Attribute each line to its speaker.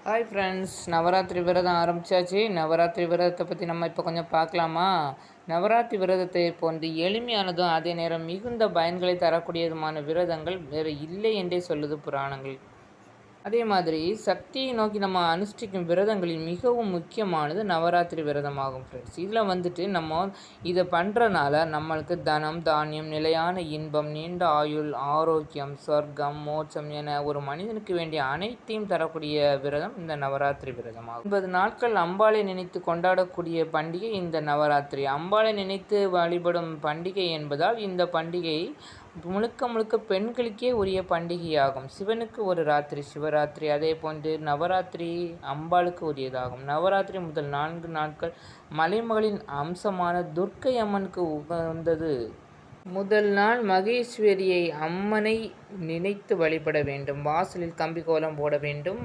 Speaker 1: Hi friends, Navaratri விரதம் ஆரம்பித்தாச்சு. நவராத்திரி விரதத்தை பற்றி நம்ம இப்போ கொஞ்சம் பார்க்கலாமா? நவராத்திரி விரதத்தை போன்று எளிமையானதும் அதே நேரம் மிகுந்த பயன்களை தரக்கூடியதுமான விரதங்கள் வேறு இல்லை என்றே சொல்லுது புராணங்கள். அதே மாதிரி சக்தியை நோக்கி நம்ம அனுஷ்டிக்கும் விரதங்களில் மிகவும் முக்கியமானது நவராத்திரி விரதமாகும் ஃப்ரெண்ட்ஸ். இதில் நம்ம இதை பண்ணுறனால நம்மளுக்கு தனம், தானியம், நிலையான இன்பம், நீண்ட ஆயுள், ஆரோக்கியம், சொர்க்கம், மோட்சம் என ஒரு மனிதனுக்கு வேண்டிய அனைத்தையும் தரக்கூடிய விரதம் இந்த நவராத்திரி விரதமாகும். 9 நாட்கள் அம்பாளை நினைத்து கொண்டாடக்கூடிய பண்டிகை இந்த நவராத்திரி. அம்பாளை நினைத்து வழிபடும் பண்டிகை என்பதால் இந்த பண்டிகை முழுக்க முழுக்க பெண்களுக்கே உரிய பண்டிகையாகும். சிவனுக்கு ஒரு ராத்திரி சிவராத்திரி, அதே போன்று நவராத்திரி அம்பாளுக்கு உரியதாகும். நவராத்திரி முதல் 4 நாட்கள் மலைமகளின் அம்சமான துர்க்கை அம்மனுக்கு உகந்தது. முதல் நாள் மகேஸ்வரியை அம்மனை நினைத்து வழிபட வேண்டும். வாசலில் கம்பி கோலம் போட வேண்டும்.